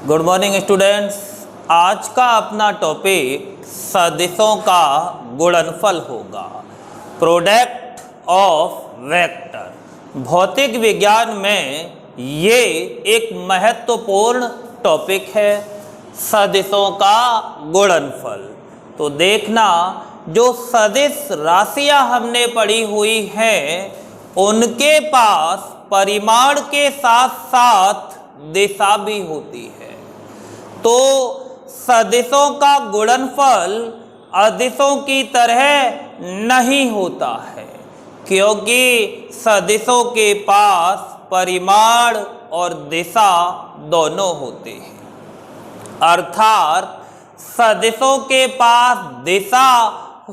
Good morning students. आज का अपना टॉपिक सदिशों का गुणनफल होगा, प्रोडक्ट ऑफ वेक्टर। भौतिक विज्ञान में ये एक महत्वपूर्ण टॉपिक है, सदिशों का गुणनफल। तो देखना, जो सदिश राशियां हमने पढ़ी हुई हैं उनके पास परिमाण के साथ साथ दिशा भी होती है। तो सदिशों का गुणनफल अदिशों की तरह नहीं होता है, क्योंकि सदिशों के पास परिमाण और दिशा दोनों होते हैं। अर्थात सदिशों के पास दिशा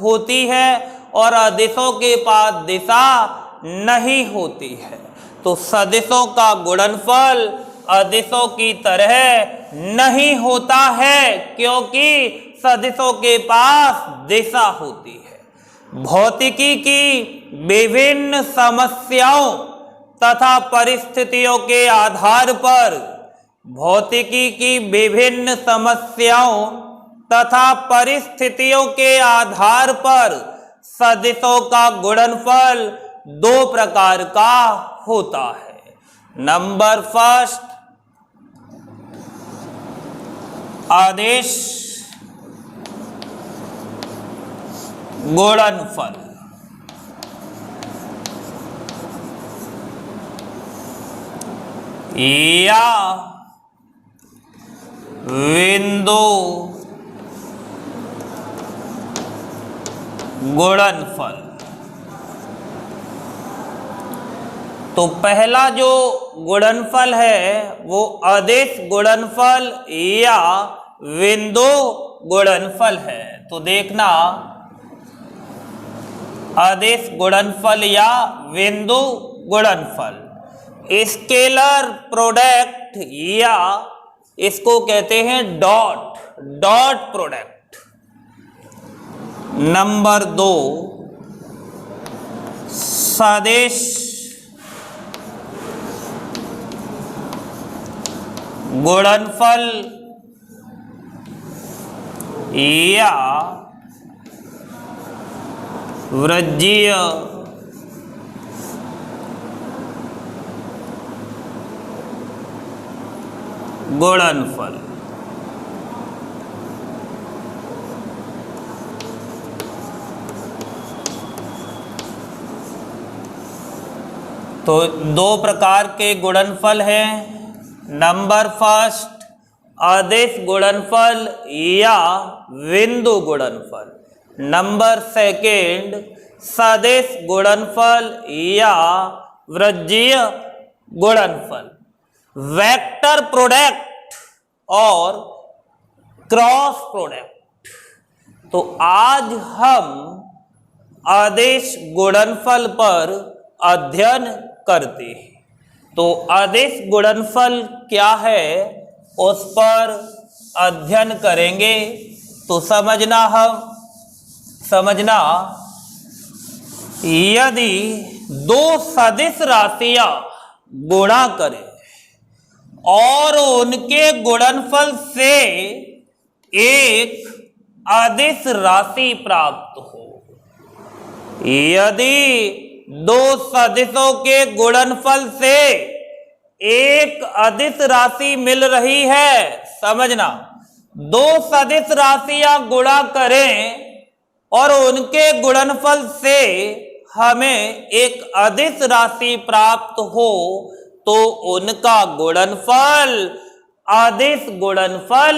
होती है और अदिशों के पास दिशा नहीं होती है। तो सदिशों का गुणनफल अदिशों की तरह नहीं होता है, क्योंकि सदिशों के पास दिशा होती है। भौतिकी की विभिन्न समस्याओं तथा परिस्थितियों के आधार पर भौतिकी की विभिन्न समस्याओं तथा परिस्थितियों के आधार पर सदिशों का गुणनफल दो प्रकार का होता है। नंबर फर्स्ट, आदेश गुणनफल। या बिंदु गुणनफल। तो पहला जो गुणनफल है वो आदेश गुणनफल या बिंदु गुणनफल है। तो देखना, आदेश गुणनफल या बिंदु गुणनफल स्केलर प्रोडक्ट, या इसको कहते हैं डॉट प्रोडक्ट। नंबर दो, सदिश गुणनफल या वृज्जीय गुणनफल। तो दो प्रकार के गुणनफल हैं। नंबर फर्स्ट, आदेश गुणनफल या बिंदु गुणनफल। नंबर सेकेंड, सदिश गुणनफल या वृज्जीय गुणनफल। वेक्टर प्रोडक्ट और क्रॉस प्रोडक्ट। तो आज हम आदेश गुणनफल पर अध्ययन करते हैं। तो आदेश गुणनफल क्या है उस पर अध्ययन करेंगे। तो समझना, यदि दो सदिश राशियां गुणा करें और उनके गुणनफल से एक अदिश राशि प्राप्त हो, यदि दो सदिशों के गुणनफल से एक अदिश राशि मिल रही है, समझना, दो सदिश राशियां गुणा करें और उनके गुणनफल से हमें एक अदिश राशि प्राप्त हो, तो उनका गुणनफल अदिश गुणनफल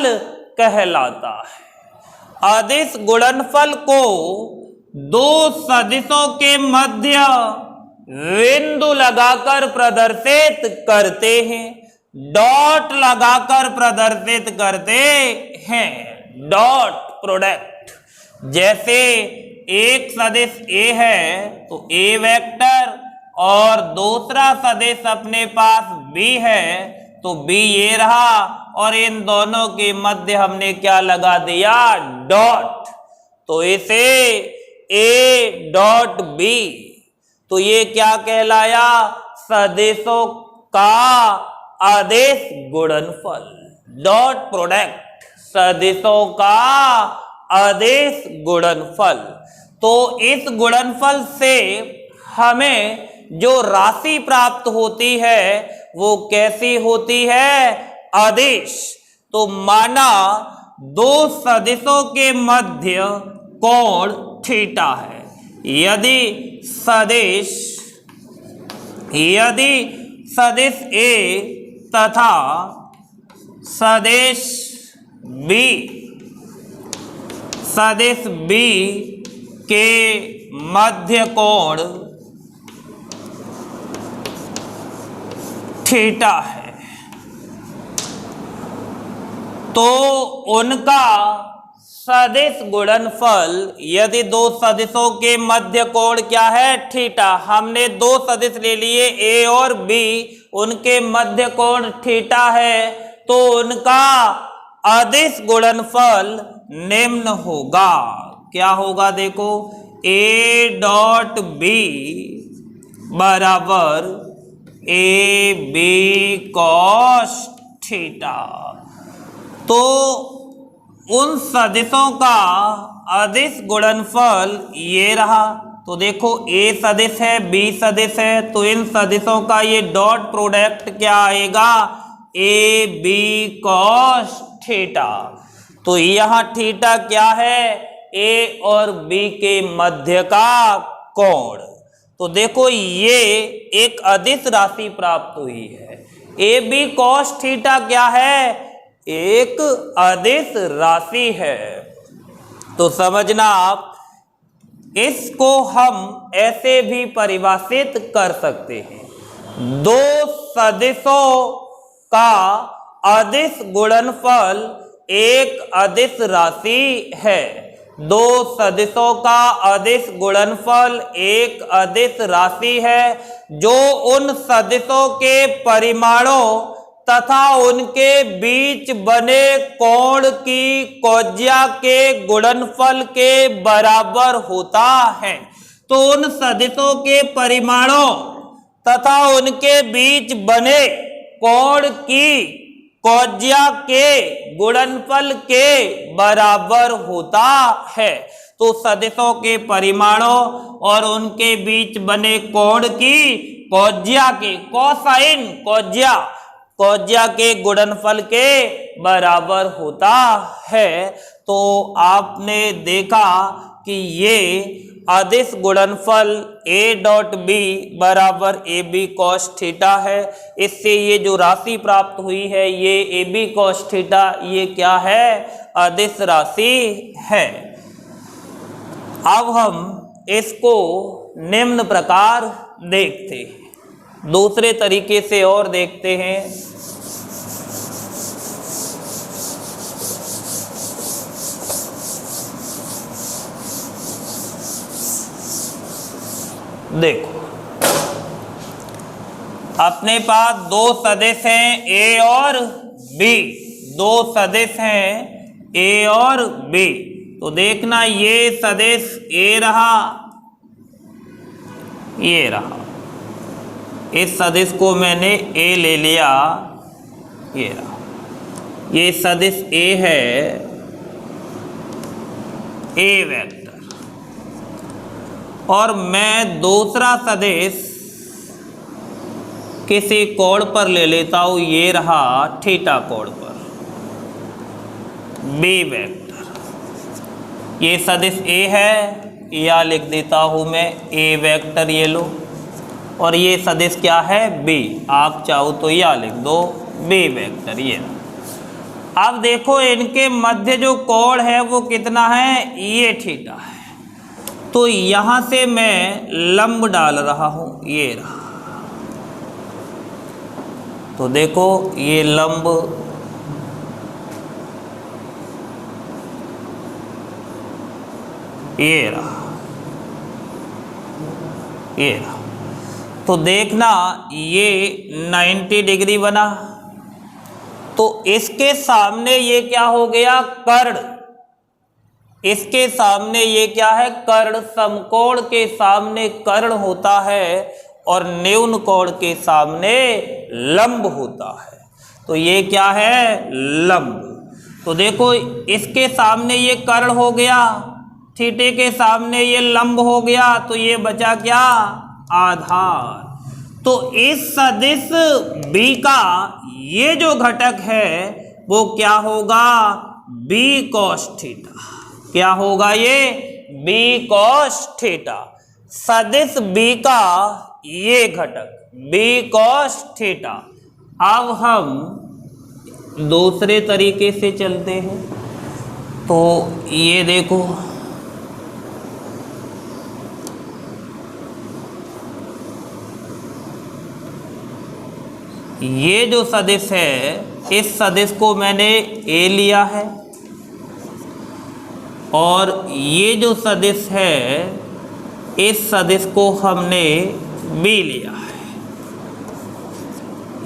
कहलाता है। अदिश गुणनफल को दो सदिशों के मध्य बिंदु लगाकर प्रदर्शित करते हैं, डॉट लगाकर प्रदर्शित करते हैं, डॉट प्रोडक्ट। जैसे एक सदिश ए है तो ए वेक्टर और दूसरा सदिश अपने पास बी है तो बी ये रहा, और इन दोनों के मध्य हमने क्या लगा दिया, डॉट। तो इसे ए डॉट बी, तो ये क्या कहलाया, सदिशों का आदेश गुणनफल, डॉट प्रोडक्ट, सदिशों का अदिश गुणनफल। तो इस गुणनफल से हमें जो राशि प्राप्त होती है वो कैसी होती है? अदिश। तो माना दो सदिशों के मध्य कोण थीटा है। यदि सदिश A तथा सदिश B के मध्य कोण थीटा है, तो उनका सदिश गुणनफल, यदि दो सदिशों के मध्य कोण क्या है? थीटा। हमने दो सदिश ले लिए A और B, उनके मध्य कोण थीटा है, तो उनका अदिश गुणनफल निम्न होगा। क्या होगा? देखो, A डॉट B बराबर AB कॉस थीटा। तो उन सदिशों का अदिश गुणनफल ये रहा। तो देखो, A सदिश है, B सदिश है, तो इन सदिशों का ये डॉट प्रोडक्ट क्या आएगा? AB cos theta. तो यहाँ थीटा क्या है? A और B के मध्य का कोण। तो देखो, ये एक अदिश राशि प्राप्त हुई है। AB कॉस थीटा क्या है? एक अदिश राशि है। तो समझना आप, इसको हम ऐसे भी परिभाषित कर सकते हैं। दो सदिशों का अदिश गुणनफल एक अदिश राशि है। दो सदिशों का अदिश गुणनफल एक अदिश राशि है, जो उन सदिशों के परिमाणों तथा उनके बीच बने कोण की कोज्या के गुणनफल के बराबर होता है। तो उन सदिशों के परिमाणों तथा उनके बीच बने कोण की कोज्या के गुणनफल के बराबर होता है। तो सदिशों के परिमाणों और उनके बीच बने कोण की कोज्या के कोसाइन कोज्या के गुणनफल के बराबर होता है। तो आपने देखा कि ये अदिश गुणनफल A डॉट B बराबर AB कॉस थीटा है। इससे ये जो राशि प्राप्त हुई है, ये AB कॉस थीटा, ये क्या है? अदिश राशि है। अब हम इसको निम्न प्रकार देखते हैं, दूसरे तरीके से और देखते हैं। देखो, अपने पास दो सदिश हैं A और B, दो सदिश हैं A और B। तो देखना, ये सदिश A रहा, ये रहा। इस सदिश को मैंने A ले लिया, ये रहा। ये सदिश A है, A वेक्टर। और मैं दूसरा सदिश किसी कोण पर ले लेता हूं, ये रहा थीटा कोण पर, B वेक्टर। ये सदिश A है, या लिख देता हूं मैं A वेक्टर, ये लो। और ये सदिश क्या है? B। आप चाहो तो या लिख दो B वेक्टर, ये। अब देखो, इनके मध्य जो कोण है वो कितना है? ये थीटा है। तो यहां से मैं लंब डाल रहा हूं, ये रहा। तो देखो, ये लंब, ये रहा, ये रहा। तो देखना, ये 90 डिग्री बना। तो इसके सामने ये क्या हो गया? कर्ण। इसके सामने ये क्या है? कर्ण। समकोण के सामने कर्ण होता है और न्यून कोण के सामने लंब होता है। तो ये क्या है, लंब। तो देखो इसके सामने ये कर्ण हो गया, थीटे के सामने ये लंब हो गया, तो ये बचा क्या, आधार। तो इस सदिश बी का ये जो घटक है वो क्या होगा, बी कॉस थीटा। क्या होगा ये, बी कॉस थीटा। सदिश बी का ये घटक बी कॉस थीटा। अब हम दूसरे तरीके से चलते हैं। तो ये देखो, ये जो सदिश है, इस सदिश को मैंने ए लिया है, और ये जो सदिश है, इस सदिश को हमने बी लिया है,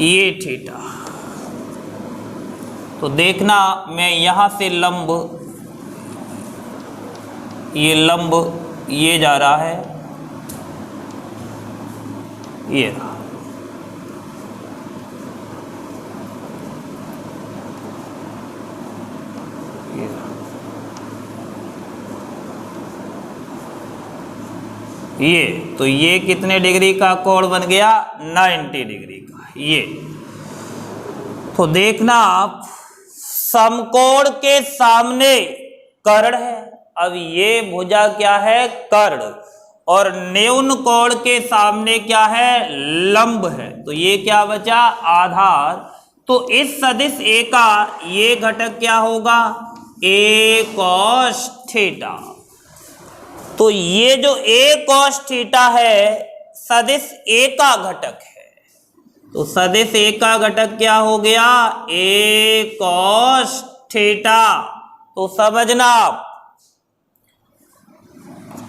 ये थीटा। तो देखना, मैं यहां से लंब, ये लंब ये जा रहा है, ये रहा, ये तो ये कितने डिग्री का कोण बन गया, 90 डिग्री का ये। तो देखना आप, समकोण के सामने कर्ण है, अब ये भुजा क्या है, कर्ण, और न्यून कोण के सामने क्या है, लंब है, तो ये क्या बचा, आधार। तो इस सदिश ए का ये घटक क्या होगा, ए कॉस थीटा। तो ये जो ए कॉस थीटा है सदिश ए का घटक है, तो सदिश ए का घटक क्या हो गया, ए कॉस थीटा। तो समझना आप,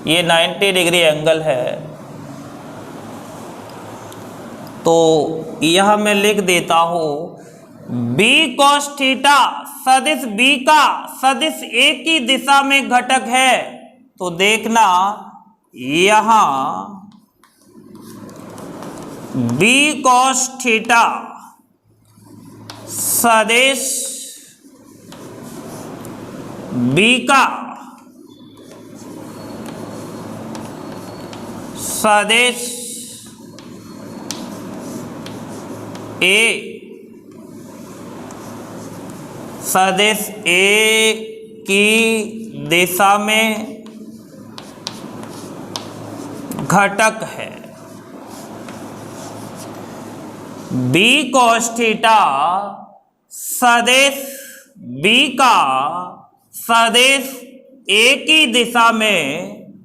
ये 90 डिग्री एंगल है, तो यह मैं लिख देता हूं, बी कॉस थीटा सदिश बी का सदिश ए की दिशा में घटक है। तो देखना यहां बी कॉस थीटा सदिश बी का सदिश ए, सदिश ए की दिशा में घटक है। बी कॉस थीटा सदिश बी का सदिश ए की दिशा में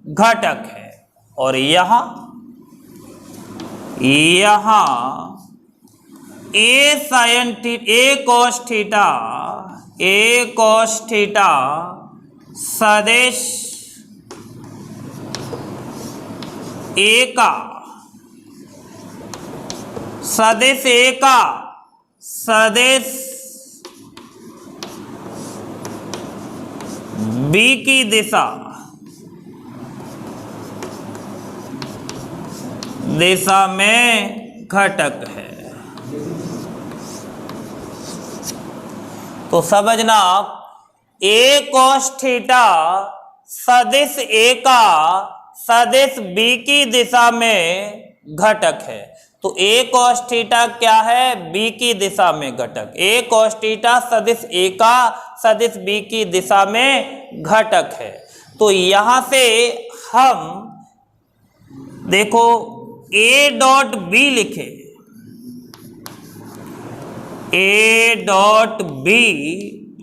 घटक है, और यहां ए साइन ए कॉस थीटा, ए कॉस थीटा सदिश ए का सदिश ए का सदिश बी की दिशा में घटक है। तो समझना आप, ए कॉस थीटा सदिश ए का सदिश बी की दिशा में घटक है। तो ए कॉस थीटा क्या है, बी की दिशा में घटक। ए कॉस थीटा सदिश ए का सदिश बी की दिशा में घटक है। तो यहां से हम देखो ए डॉट बी लिखे, ए डॉट बी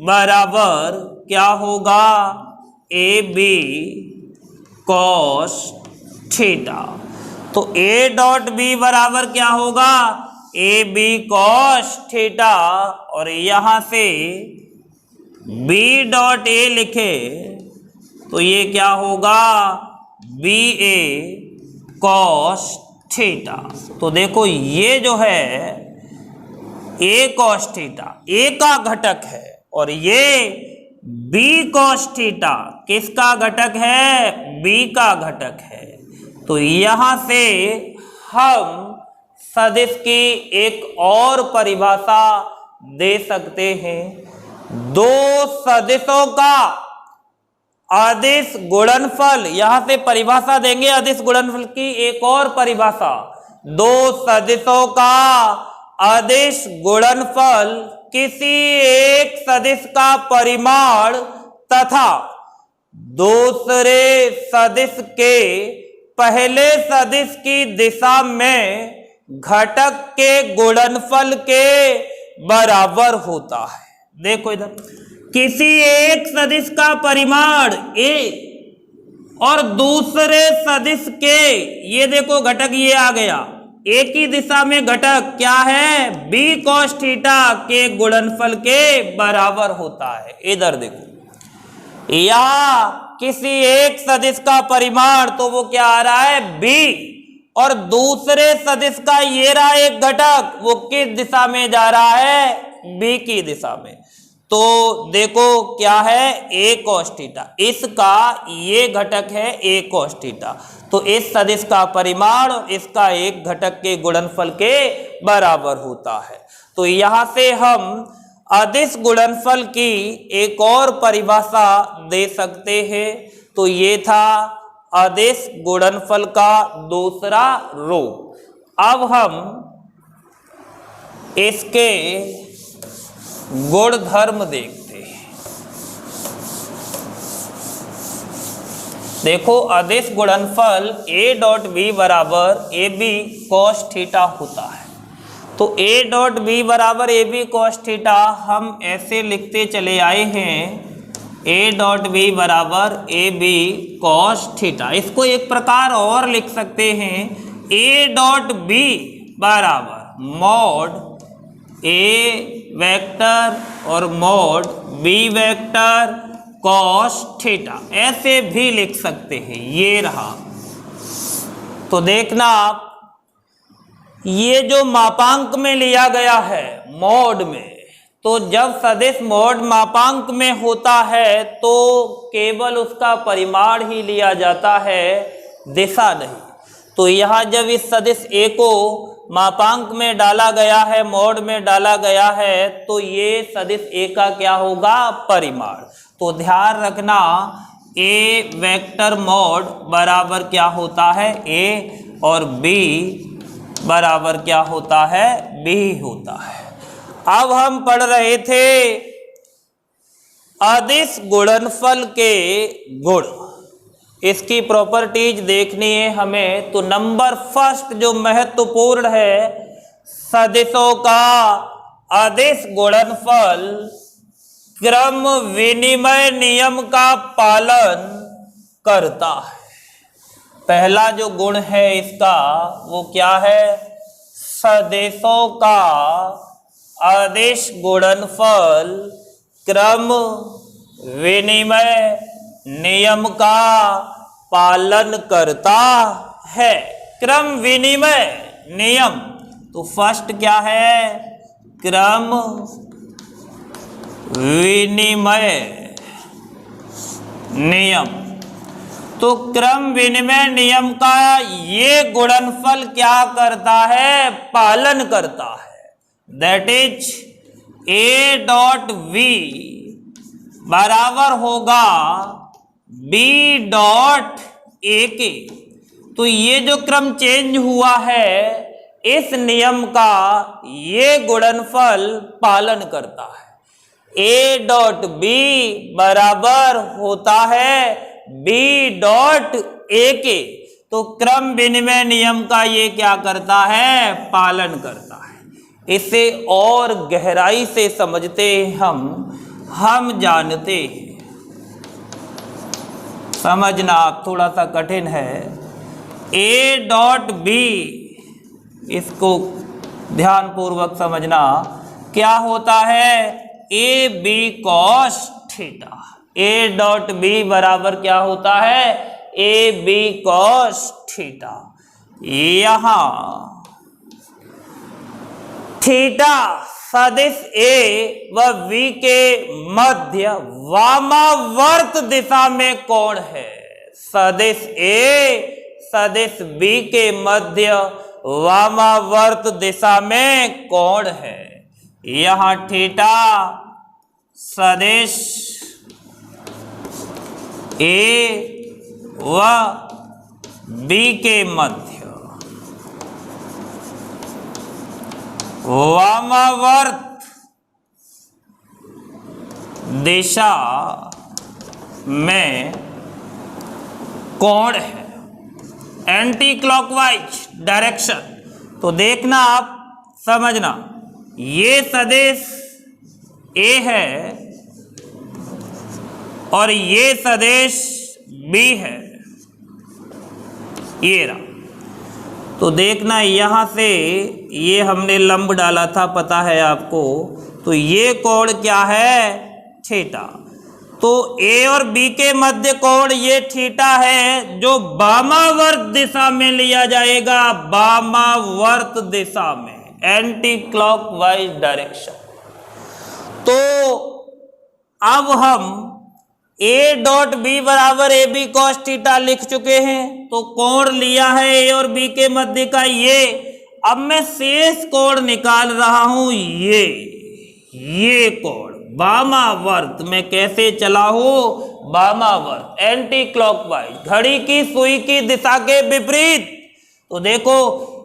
बराबर क्या होगा, ए बी कॉस थीटा। तो ए डॉट बी बराबर क्या होगा, ए बी कॉस थीटा, और यहां से बी डॉट ए लिखे तो ये क्या होगा, बी ए कॉस थीटा। तो देखो ये जो है ए कॉस थीटा ए का घटक है, और ये बी कॉस थीटा किसका घटक है, बी का घटक है। तो यहां से हम सदिश की एक और परिभाषा दे सकते हैं। दो सदिशों का अदिश गुणनफल, यहां से परिभाषा देंगे अदिश गुणनफल की एक और परिभाषा। दो सदिशों का अदिश गुणनफल किसी एक सदिश का परिमाण तथा दूसरे सदिश के पहले सदिश की दिशा में घटक के गुणनफल के बराबर होता है। देखो इधर, किसी एक सदिश का परिमाण a और दूसरे सदिश के, ये देखो घटक ये आ गया, एक ही दिशा में घटक क्या है, b cos थीटा के गुणनफल के बराबर होता है। इधर देखो, यहां किसी एक सदिश का परिमाण तो वो क्या आ रहा है b, और दूसरे सदिश का ये रहा एक घटक, वो किस दिशा में जा रहा है, b की दिशा में। तो देखो क्या है a cos थीटा, इसका ये घटक है a cos थीटा, तो इस सदिश का परिमाण इसका एक घटक के गुणनफल के बराबर होता है। तो यहां से हम अदिश गुणनफल की एक और परिभाषा दे सकते हैं। तो ये था अदिश गुणनफल का दूसरा रूप। अब हम इसके गुणधर्म देखते हैं। देखो अदिश गुणनफल a डॉट b बराबर ab cos थीटा होता है। तो a डॉट b बराबर ab cos थीटा हम ऐसे लिखते चले आए हैं, a डॉट b बराबर ab cos थीटा। इसको एक प्रकार और लिख सकते हैं, a डॉट b बराबर मॉड a वेक्टर और mod b vector cos theta, ऐसे भी लिख सकते हैं। ये रहा। तो देखना आप, ये जो मापांक में लिया गया है मॉड में, तो जब सदिश मॉड मापांक में होता है तो केवल उसका परिमाण ही लिया जाता है, दिशा नहीं। तो यहाँ जब इस सदिश a को मापांक में डाला गया है, मॉड में डाला गया है, तो ये सदिश a का क्या होगा, परिमाण। तो ध्यान रखना a वेक्टर मॉड बराबर क्या होता है, a, और b बराबर क्या होता है, b होता है। अब हम पढ़ रहे थे अदिश गुणनफल के गुण, इसकी प्रॉपर्टीज देखनी है हमें। तो नंबर फर्स्ट जो महत्वपूर्ण है, सदिशों का अदिश गुणनफल क्रम विनिमय नियम का पालन करता है। पहला जो गुण है इसका वो क्या है, सदिशों का अदिश गुणनफल क्रम विनिमय नियम का पालन करता है। क्रम विनिमय नियम, तो फर्स्ट क्या है, क्रम विनिमय नियम। तो क्रम विनिमय नियम का ये गुणनफल क्या करता है, पालन करता है। That is a dot v बराबर होगा b डॉट a के। तो ये जो क्रम चेंज हुआ है, इस नियम का ये गुणनफल पालन करता है। a डॉट b बराबर होता है b डॉट a के। तो क्रम विनिमय नियम का ये क्या करता है, पालन करता है। इसे और गहराई से समझते हम जानते हैं, समझना थोड़ा सा कठिन है। a डॉट b, इसको ध्यान पूर्वक समझना, क्या होता है, A B cos theta. a dot b बराबर क्या होता है, ए बी कॉस थीटा। यहां थीटा सदिश a व v के मध्य वामावर्त दिशा में कोण है। सदिश a सदिश b के मध्य वामावर्त दिशा में कोण है। यहाँ थीटा सदिश ए व बी के मध्य वामावर्त दिशा में कोण है, एंटी क्लॉकवाइज डायरेक्शन। तो देखना, आप समझना, ये सदिश ए है और ये सदिश बी है, ये रहा। तो देखना, यहां से ये हमने लंब डाला था, पता है आपको। तो ये कोण क्या है? थीटा। तो ए और बी के मध्य कोण ये थीटा है, जो वामावर्त दिशा में लिया जाएगा, वामावर्त दिशा में, एंटी क्लॉकवाइज डायरेक्शन। तो अब हम ए डॉट बी बराबर ए बी कॉस थीटा लिख चुके हैं। तो कोण लिया है ए और बी के मध्य का ये। अब मैं शेष कोण निकाल रहा हूं, ये कोण वामावर्त में कैसे चला हो? वामावर्त, एंटी क्लॉकवाइज, घड़ी की सुई की दिशा के विपरीत। तो देखो,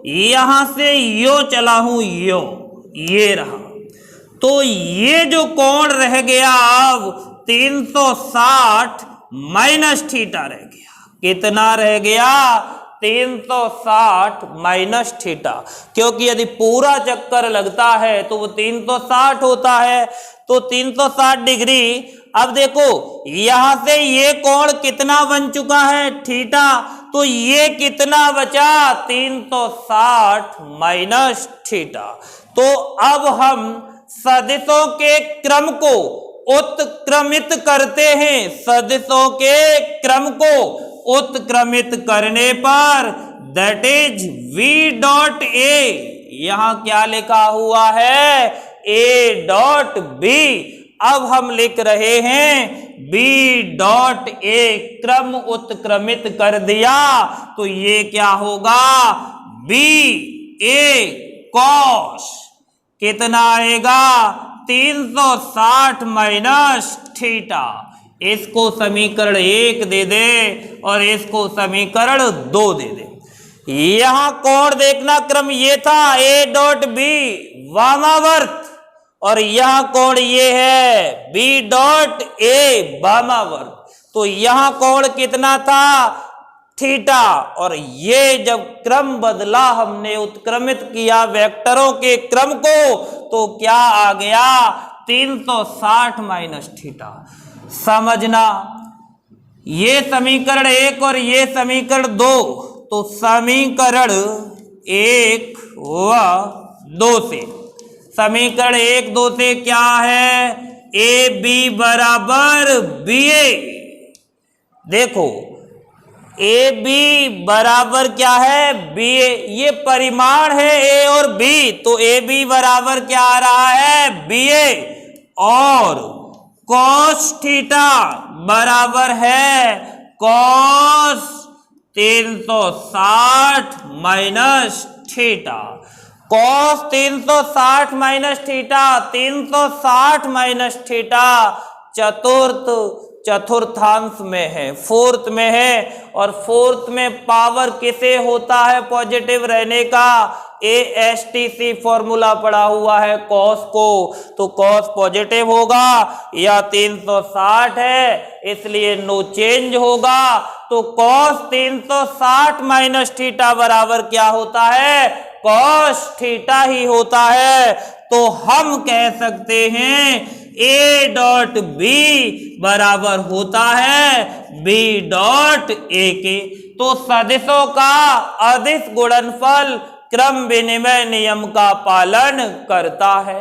यहां से यो चला हूं, ये रहा। तो ये जो कोण रह गया अब 360 माइनस थीटा रह गया। कितना रह गया? 360 माइनस थीटा, क्योंकि यदि पूरा चक्कर लगता है तो वो 360 होता है। तो 360 डिग्री। अब देखो, यहां से ये कोण कितना बन चुका है? थीटा। तो ये कितना बचा? 360 माइनस थीटा। तो अब हम सदिशों के क्रम को उत्क्रमित करते हैं। सदिशों के क्रम को उत्क्रमित करने पर that is v dot A, यहां क्या लिखा हुआ है? a dot b। अब हम लिख रहे हैं b डॉट a, क्रम उत्क्रमित कर दिया। तो ये क्या होगा? b a कॉस कितना आएगा? 360 माइनस थीटा। इसको समीकरण 1 दे दे और इसको समीकरण 2 दे दे। यहां कोण देखना, क्रम ये था ए डॉट बी वामावर्त, और यहां कोण ये है बी डॉट ए वामावर्त। तो यहां कोण कितना था? थीटा। और ये जब क्रम बदला, हमने उत्क्रमित किया वेक्टरों के क्रम को, तो क्या आ गया? 360 माइनस थीटा। समझना, ये समीकरण 1 और ये समीकरण 2। तो समीकरण 1 व 2 से, समीकरण 1 2 से क्या है? ए बी बराबर बी ए। देखो, ए बी बराबर क्या है? बी ए। ये परिमाण है ए और बी, तो ए बी बराबर क्या आ रहा है? बी ए। और कॉस थीटा बराबर है cos 360 minus theta. Cos 360 minus theta, 360 minus theta चतुर्थांश में है, फोर्थ में है। और फोर्थ में पावर किसे होता है पॉजिटिव रहने का? ASTC फॉर्मूला पड़ा हुआ है कॉस को। तो कॉस पॉजिटिव होगा, या 360 है इसलिए नो चेंज होगा। तो कॉस 360 माइनस थीटा बराबर क्या होता है? कॉस थीटा ही होता है। तो हम कह सकते हैं ए डॉट बी बराबर होता है बी डॉट ए के। तो सदिशों का अदिश गुणनफल क्रम विनिमय नियम का पालन करता है।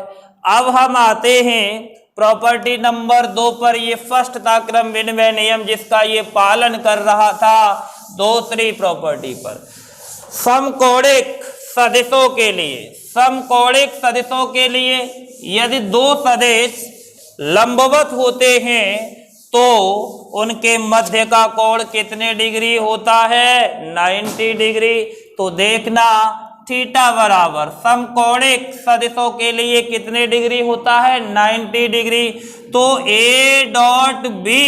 अब हम आते हैं प्रॉपर्टी नंबर 2 पर। ये फर्स्ट था क्रम विनिमय नियम जिसका ये पालन कर रहा था। दूसरी प्रॉपर्टी पर, समकोणिक सदिशों के लिए, समकोणिक सदिशों के लिए यदि दो सदिश लंबवत होते हैं तो उनके मध्य का कोण कितने डिग्री होता है? 90 डिग्री। तो देखना, थीटा बराबर समकोणिक सदिशों के लिए कितने डिग्री होता है 90 डिग्री। तो ए डॉट बी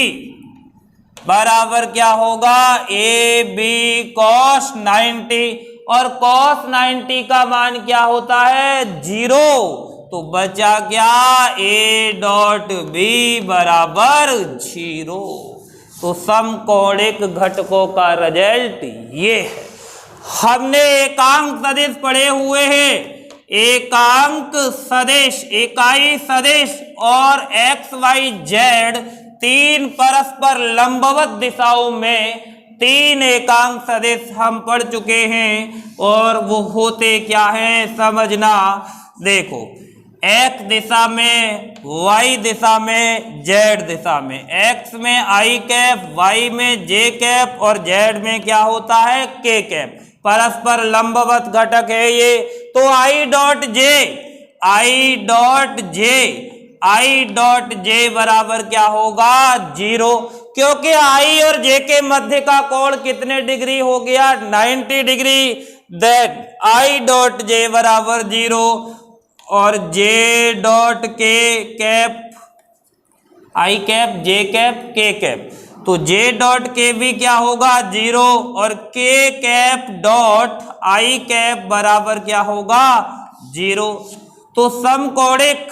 बराबर क्या होगा ए बी कॉस 90 और कॉस 90 का मान क्या होता है 0। तो बचा क्या ए डॉट बी बराबर 0। तो समकोणिक घटकों का रिजल्ट ये है। हमने एकांक सदिश पढ़े हुए हैं। एकांक सदिश इकाई सदिश और एक्स वाई जेड तीन परस्पर लंबवत दिशाओं में तीन एकांक सदिश हम पढ़ चुके हैं। और वो होते क्या हैं समझना। देखो एक्स दिशा में, वाई दिशा में, जेड दिशा में। एक्स में आई कैप, वाई में जे कैप और जेड में क्या होता है के कैप। परस्पर लंबवत घटक है ये। तो I dot J, I dot J, I dot J बराबर क्या होगा 0। क्योंकि आई और जे के मध्य का कोण कितने डिग्री हो गया 90 degree. That I dot J बराबर 0 और जे डॉट के कैप, आई कैप, जे कैप, के कैप। तो जे डॉट के भी क्या होगा 0 और के कैप डॉट आई कैप बराबर क्या होगा 0। तो समकोणिक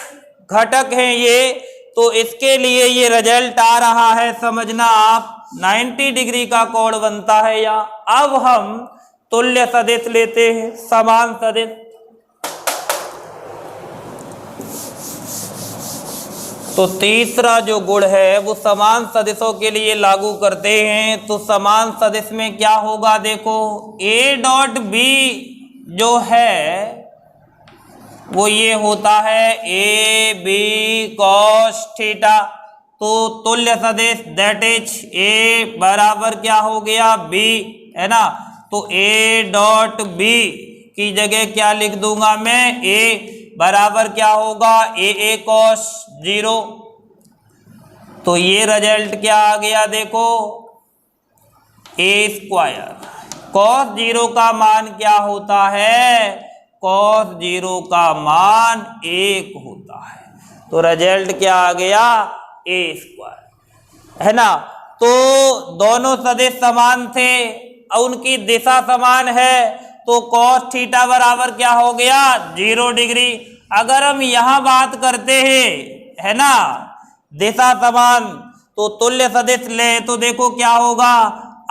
घटक हैं ये। तो इसके लिए ये रिजल्ट आ रहा है समझना आप 90 डिग्री का कोण बनता है या। अब हम तुल्य सदिश लेते हैं, समान सदिश। तो तीसरा जो गुण है वो समान सदिशों के लिए लागू करते हैं। तो समान सदिश में क्या होगा देखो ए डॉट बी जो है वो ये होता है ए बी कॉस थीटा। तो तुल्य सदिश दैट इज ए बराबर क्या हो गया बी, है ना। तो ए डॉट बी की जगह क्या लिख दूंगा मैं ए बराबर क्या होगा ए कॉस 0। तो ये रिजल्ट क्या आ गया देखो ए स्क्वायर। कॉस 0 का मान क्या होता है कॉस 0 का मान 1 होता है। तो रिजल्ट क्या आ गया ए स्क्वायर, है ना। तो दोनों सदिश समान थे, उनकी दिशा समान है। तो कॉस थीटा बराबर क्या हो गया 0 डिग्री। अगर हम यहां बात करते हैं, है ना, दिशा समान, तो तुल्य सदिश ले तो देखो क्या होगा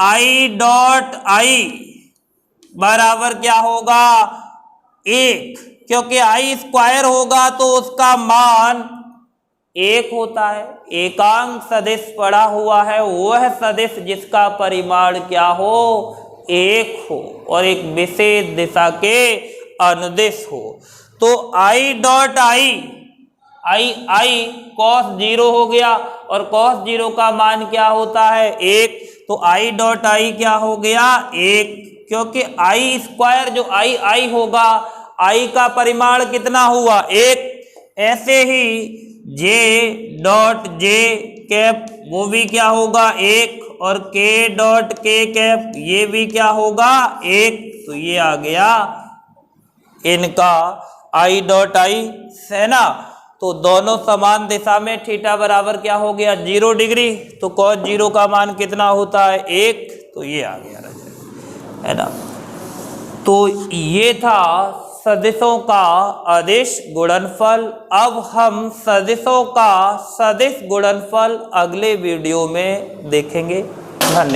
आई डॉट आई बराबर क्या होगा 1। क्योंकि आई स्क्वायर होगा तो उसका मान 1 होता है। एकांक सदिश पड़ा हुआ है वह सदिश जिसका परिमाण क्या हो 1 हो और एक विशेष दिशा के अनुदिश हो। तो I dot I, I cos 0 हो गया और कॉस 0 का मान क्या होता है 1। तो आई डॉट आई क्या हो गया 1। क्योंकि आई स्क्वायर जो आई होगा, आई का परिमाण कितना हुआ 1। ऐसे ही जे डॉट जे कैप वो भी क्या होगा 1 और के डॉट के कैप ये भी क्या होगा 1। तो ये आ गया इनका आई डॉट आई, है ना। तो दोनों समान दिशा में थीटा बराबर क्या हो गया 0 डिग्री। तो कॉस 0 का मान कितना होता है 1। तो ये आ गया, है ना। तो ये था सदिशों का अदिश गुणनफल। अब हम सदिशों का सदिश गुणनफल अगले वीडियो में देखेंगे। धन्यवाद।